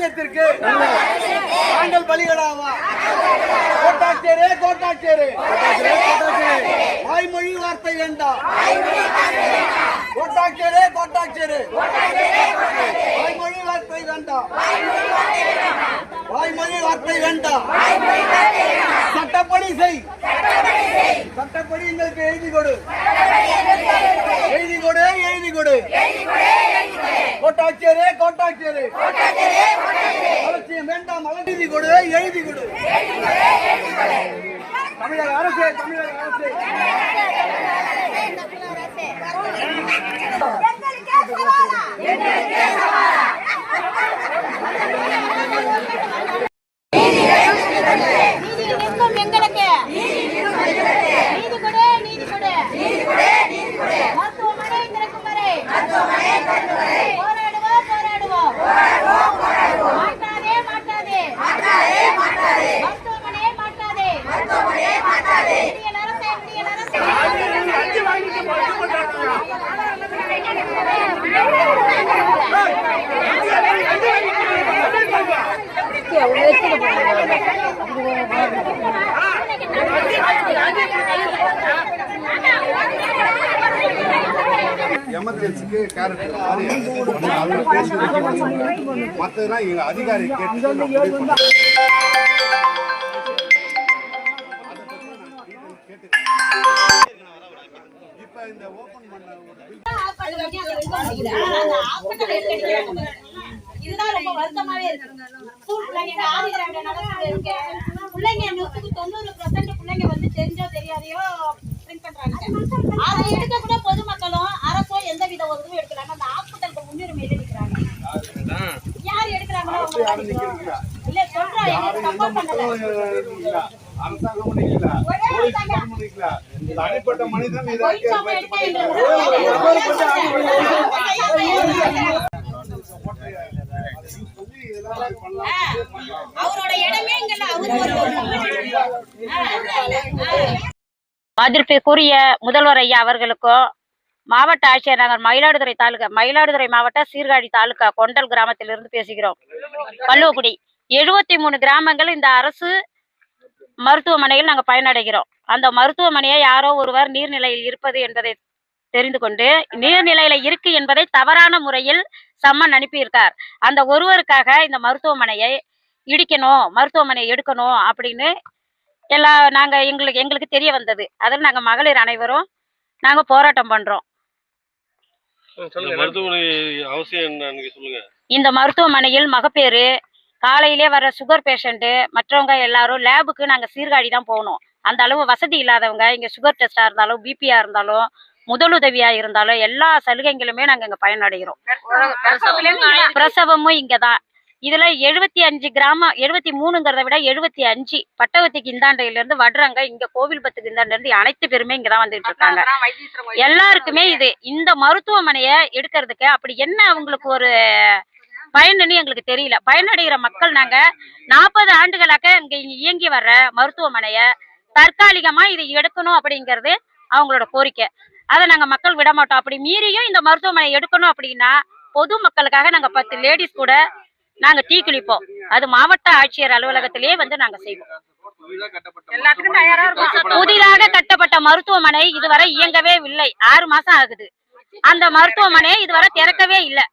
ராஜ்யத்திற்கு நாங்கள் பலிகடாவா? கோட்டாட்சியரே கோட்டாட்சியரே, வாய்மொழி வார்த்தை வேண்டாம். கோட்டாட்சியரே கோட்டாட்சியரே, வாய்மொழி வார்த்தை வேண்டாம். வாய்மொழி வார்த்தை வேண்டாம். சட்டப்படி செய். சட்டப்படி எங்களுக்கு எழுதி கொடு. எழுதி கொடு, எழுதி கொடு. கோட்டாட்சியரே கோட்டாட்சியரே, அலட்சியம் வேண்டாம். எழுதி கொடு, எழுதி கொடு. தமிழக அரசே, தமிழக அரசே, எமர்ஜென்சிக்கு கேரக்டர் மற்றதுனா எங்க அதிகாரி இப்ப இந்த ஓபன் இதுதான் ரொம்ப வருத்தமாவே இருக்கு. பிள்ளைங்க 90% பிள்ளைங்க வந்து தெரிஞ்சோ தெரியாதையோ பிரிண்ட் பண்றாங்க. அதை எடுக்க கூட பொதுமக்களும் அரசோ எந்த வித உதவியும் எடுக்கிறாங்க. அந்த ஹாஸ்பிட்டலுக்கு முன்னுரிமை எடுக்கிறாங்க. யார் எடுக்கிறாங்களோ இல்ல சொல்றாங்க சப்போர்ட் பண்ணல. அரசாங்கம் தனிப்பட்ட மனிதன் அவரோட இடமே இங்க மதிப்பிற்குரிய முதல்வர் ஐயா அவர்களுக்கும் மாவட்ட ஆட்சியர் நாங்கள் மயிலாடுதுறை மாவட்ட சீர்காழி தாலுகா கொண்டல் கிராமத்திலிருந்து பேசுகிறோம். கல்லுவக்குடி 73 கிராமங்கள் இந்த அரசு மருத்துவமனையில் நாங்கள் பயனடைகிறோம். அந்த மருத்துவமனையை யாரோ ஒருவர் நீர்நிலையில் இருப்பது என்பதை தெரிந்து கொண்டு நீர்நிலையில இருக்கு என்பதை தவறான முறையில் சம்மன் அனுப்பியிருக்கார். அந்த ஒருவருக்காக இந்த மருத்துவமனையை இடிக்கணும், மருத்துவமனையை எடுக்கணும் அப்படின்னு நாங்க எங்களுக்கு தெரிய வந்தது. அதில் நாங்க மகளிர் அனைவரும் நாங்க போராட்டம் பண்றோம். இந்த மருத்துவமனையில் மகப்பேறு, காலையிலே வர சுகர் பேஷண்ட், மற்றவங்க எல்லாரும் லேபுக்கு நாங்க சீர்காழி தான் போகணும். அந்த அளவு வசதி இல்லாதவங்க இங்க சுகர் டெஸ்டா இருந்தாலும், பிபியா இருந்தாலும், முதலுதவியா இருந்தாலும் எல்லா சலுகைகளுமே நாங்க இங்க பயனடைகிறோம். பிரசவமும் இங்கதான். இதுல 75 கிராமம், 73ங்கிறத விட 75 பட்டவத்திக்கு இந்தாண்டையில இருந்து வடுறாங்க, இங்க கோவில்பத்துக்கு இந்தாண்ட இருந்து அனைத்து பேருமே இங்கதான் வந்துட்டு இருக்காங்க. எல்லாருக்குமே இது இந்த மருத்துவமனையை எடுக்கிறதுக்கு அப்படி என்ன அவங்களுக்கு ஒரு பயனுன்னு எங்களுக்கு தெரியல. பயனடைகிற மக்கள் நாங்க 40 ஆண்டுகளாக இங்க இயங்கி வர்ற மருத்துவமனைய தற்காலிகமா இது எடுக்கணும் அப்படிங்கிறது அவங்களோட கோரிக்கை. அதை நாங்க மக்கள் விட மாட்டோம். அப்படி மீறியும் இந்த மருத்துவமனை எடுக்கணும் அப்படின்னா பொது மக்களுக்காக நாங்க 10 லேடிஸ் கூட நாங்க தீக்குளிப்போம். அது மாவட்ட ஆட்சியர் அலுவலகத்திலேயே வந்து நாங்க செய்வோம். புதிதாக கட்டப்பட்ட மருத்துவமனை இதுவரை இயங்கவே இல்லை. 6 மாசம் ஆகுது. அந்த மருத்துவமனை இதுவரை திறக்கவே இல்லை.